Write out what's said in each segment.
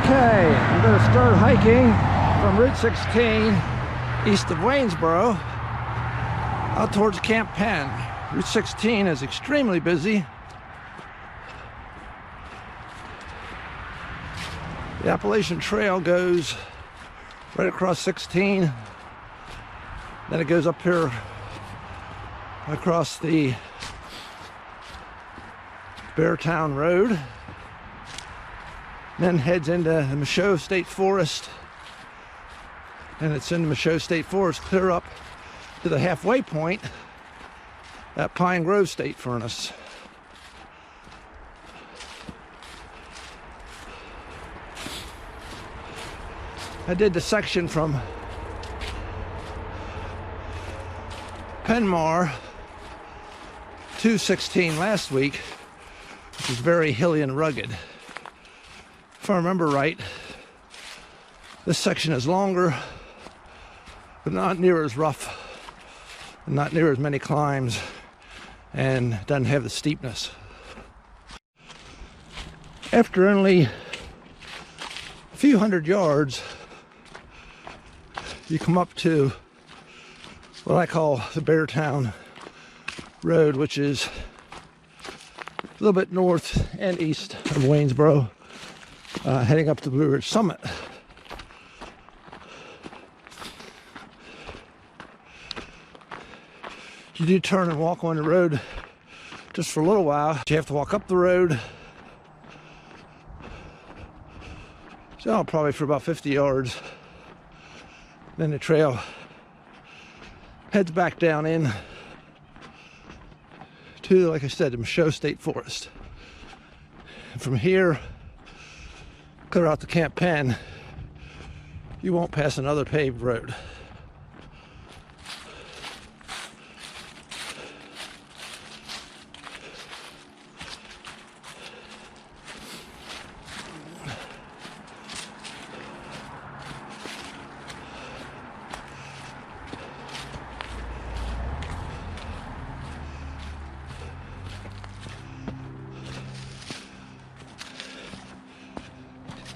Okay, I'm going to start hiking from Route 16 east of Waynesboro out towards Camp Penn. Route 16 is extremely busy. The Appalachian Trail goes right across 16. Then it goes up here across the Beartown Road. Then heads into the Michaud State Forest, and it's in the Michaud State Forest clear up to the halfway point at Pine Grove State Furnace. I did the section from Penmar to 16 last week, which is very hilly and rugged. If I remember right, this section is longer, but not near as rough, and not near as many climbs, and doesn't have the steepness. After only a few hundred yards, you come up to what I call the Beartown Road, which is a little bit north and east of Waynesboro, heading up to Blue Ridge Summit. You do turn and walk on the road just for a little while. You have to walk up the road, so probably for about 50 yards. Then the trail heads back down in to, like I said, the Michaud State Forest. And from here, clear out to Camp Penn, you won't pass another paved road.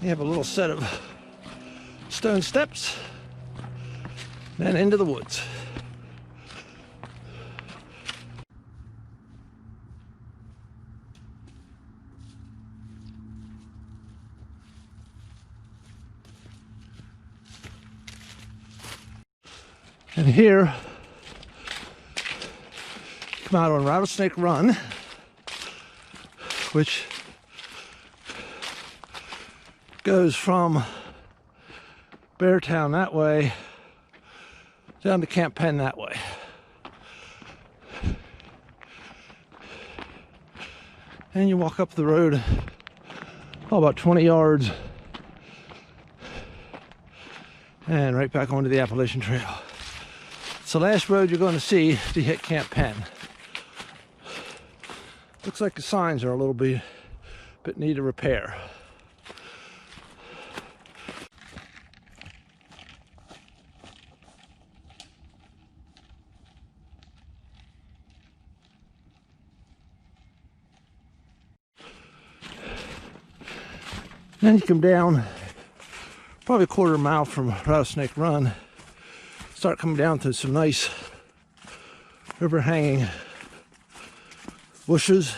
You have a little set of stone steps, then into the woods. And here, come out on Rattlesnake Run, which goes from Beartown that way down to Camp Penn that way. And you walk up the road about 20 yards and right back onto the Appalachian Trail. It's the last road you're going to see to hit Camp Penn. Looks like the signs are a little bit need a repair. Then you come down probably a quarter mile from Rattlesnake Run, start coming down to some nice overhanging bushes,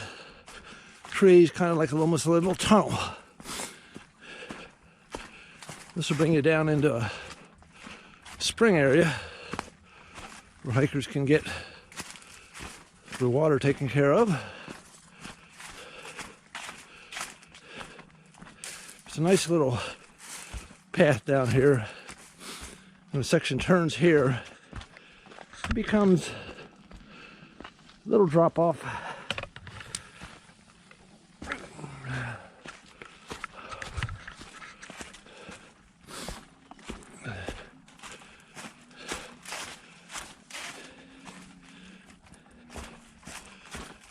trees, kind of like almost a little tunnel. This will bring you down into a spring area where hikers can get the water taken care of. It's a nice little path down here. When the section turns here, it becomes a little drop off.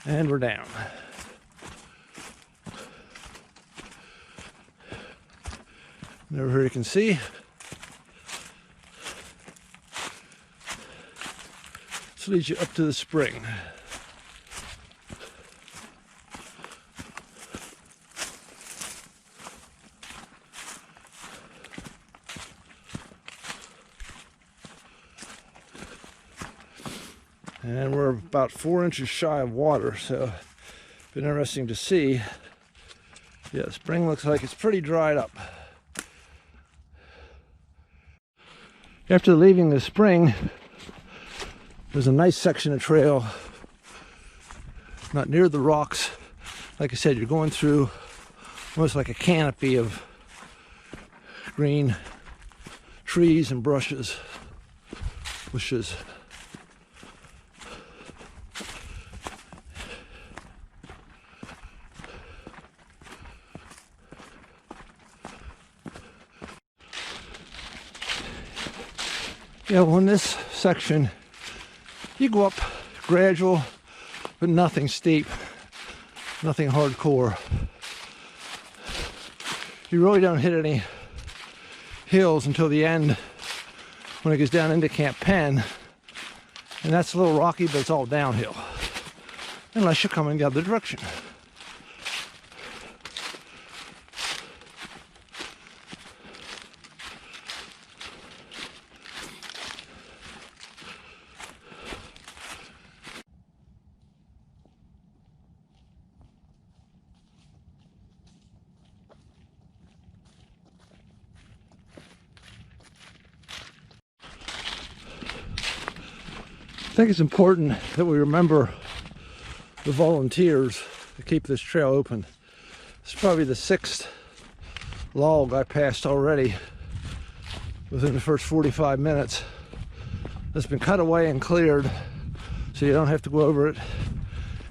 And we're down. And over here you can see this leads you up to the spring. And we're about 4 inches shy of water, so it's been interesting to see. Yeah, the spring looks like it's pretty dried up. After leaving the spring, there's a nice section of trail, not near the rocks. Like I said, you're going through almost like a canopy of green trees and bushes. Yeah, well, in this section, you go up gradual, but nothing steep, nothing hardcore. You really don't hit any hills until the end when it goes down into Camp Penn, and that's a little rocky, but it's all downhill, unless you're coming the other direction. I think it's important that we remember the volunteers to keep this trail open. It's probably the 6th log I passed already within the first 45 minutes. It's been cut away and cleared so you don't have to go over it.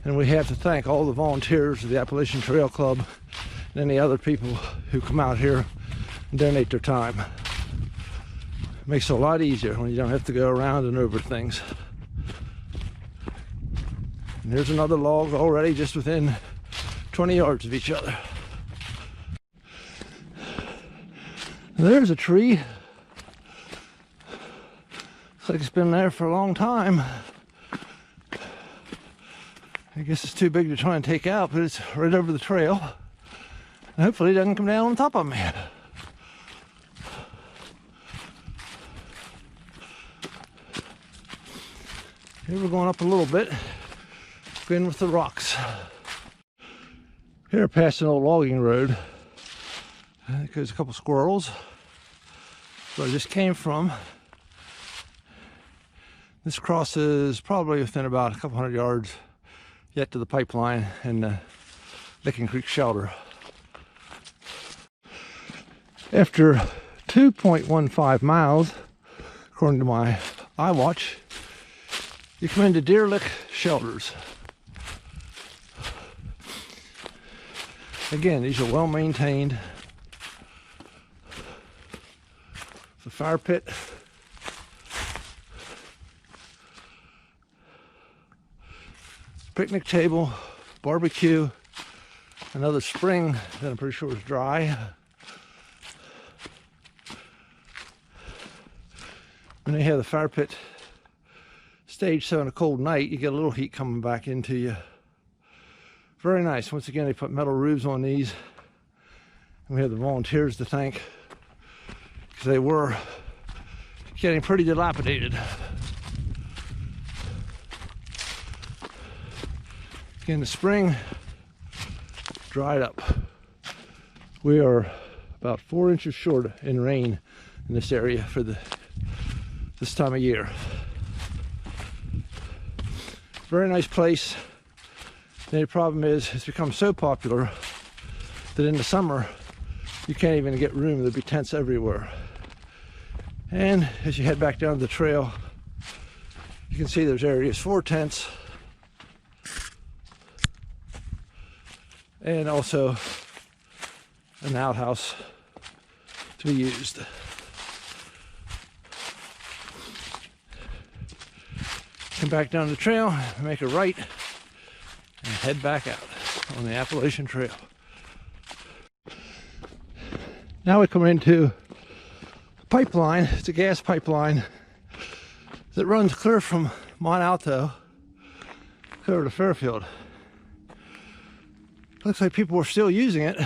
And we have to thank all the volunteers of the Appalachian Trail Club and any other people who come out here and donate their time. It makes it a lot easier when you don't have to go around and over things. And there's another log already just within 20 yards of each other. And there's a tree. Looks like it's been there for a long time. I guess it's too big to try and take out, but it's right over the trail. And hopefully it doesn't come down on top of me. Here we're going up a little bit. In with the rocks. Here past an old logging road. I think there's a couple squirrels. So I just came from. This crosses probably within about a couple hundred yards yet to the pipeline and the Licking Creek shelter. After 2.15 miles, according to my iWatch, you come into Deer Lick shelters. Again, these are well maintained. The fire pit. Picnic table, barbecue, another spring that I'm pretty sure is dry. When you have the fire pit staged so on a cold night, you get a little heat coming back into you. Very nice. Once again, they put metal roofs on these. And we have the volunteers to thank because they were getting pretty dilapidated. Again, the spring dried up. We are about 4 inches short in rain in this area for this time of year. Very nice place. The only problem is it's become so popular that in the summer you can't even get room. There'll be tents everywhere. And as you head back down the trail, you can see there's areas for tents and also an outhouse to be used. Come back down the trail, make a right, and head back out on the Appalachian Trail. Now we come into a pipeline. It's a gas pipeline that runs clear from Mont Alto clear to Fairfield. Looks like people were still using it.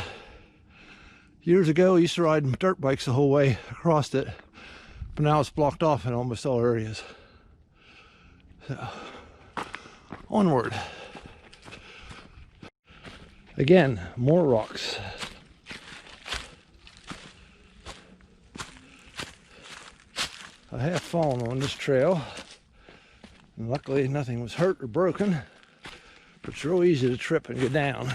Years ago, we used to ride dirt bikes the whole way across it, but now it's blocked off in almost all areas. So, onward. Again, more rocks. I have fallen on this trail, and luckily nothing was hurt or broken, but it's real easy to trip and go down.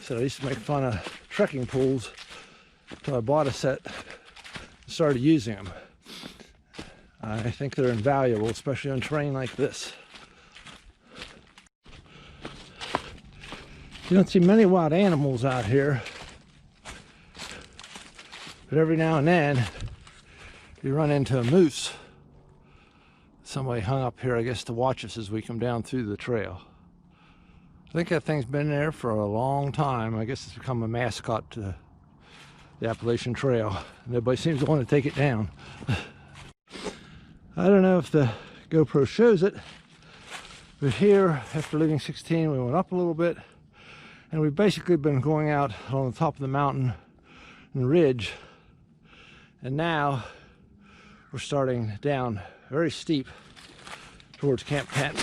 So I used to make fun of trekking poles until I bought a set and started using them. I think they're invaluable, especially on terrain like this. You don't see many wild animals out here, but every now and then you run into a moose. Somebody hung up here, I guess, to watch us as we come down through the trail. I think that thing's been there for a long time. I guess it's become a mascot to the Appalachian Trail. Nobody seems to want to take it down. I don't know if the GoPro shows it, but here, after leaving 16, we went up a little bit, and we've basically been going out on the top of the mountain and ridge, and now we're starting down very steep towards Camp Penn.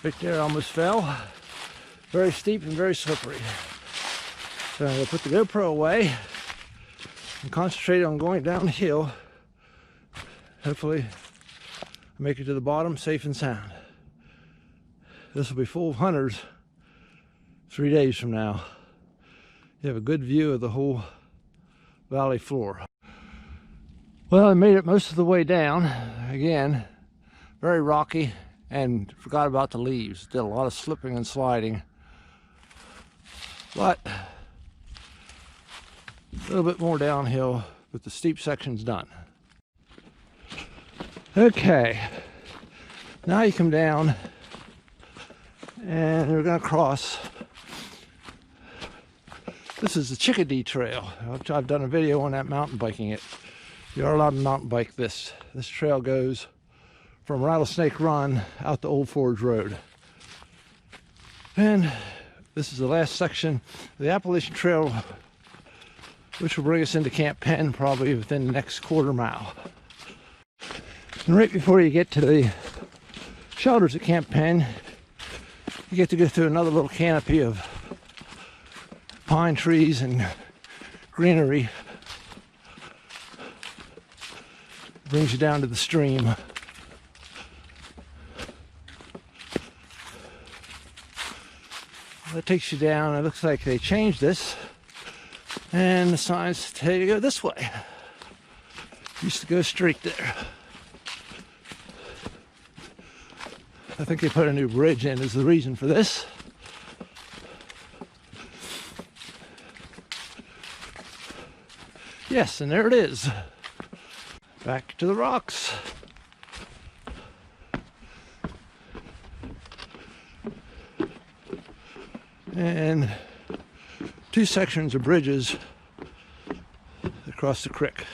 Right there, almost fell. Very steep and very slippery. So I'm going to put the GoPro away and concentrate on going downhill. Hopefully make it to the bottom safe and sound. This will be full of hunters 3 days from now. You have a good view of the whole valley floor. Well, I made it most of the way down. Again, very rocky, and forgot about the leaves. Did a lot of slipping and sliding. But a little bit more downhill, but the steep section's done. Okay, now you come down and we're going to cross. This is the Chickadee Trail. I've done a video on that mountain biking it. You are allowed to mountain bike this. This trail goes from Rattlesnake Run out to Old Forge Road. And this is the last section of the Appalachian Trail, which will bring us into Camp Penn probably within the next quarter mile. And right before you get to the shelters at Camp Penn, you get to go through another little canopy of pine trees and greenery. It brings you down to the stream. That takes you down. It looks like they changed this, and the signs tell you to go this way. Used to go straight there. I think they put a new bridge in is the reason for this. Yes, and there it is. Back to the rocks. And two sections of bridges across the creek.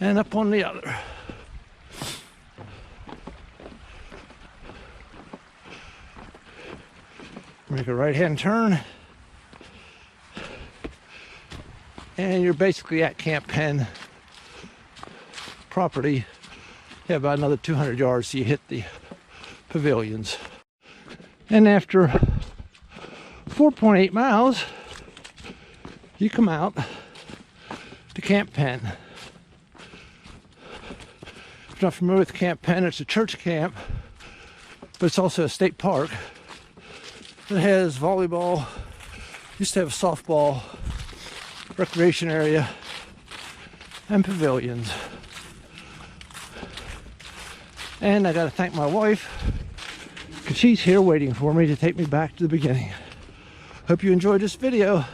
And up on the other. Make a right-hand turn. And you're basically at Camp Penn property. You have about another 200 yards till you hit the pavilions. And after 4.8 miles, you come out to Camp Penn. If you're not familiar with Camp Penn, it's a church camp, but it's also a state park. It has volleyball, used to have a softball, recreation area, and pavilions. And I gotta thank my wife, because she's here waiting for me to take me back to the beginning. Hope you enjoyed this video.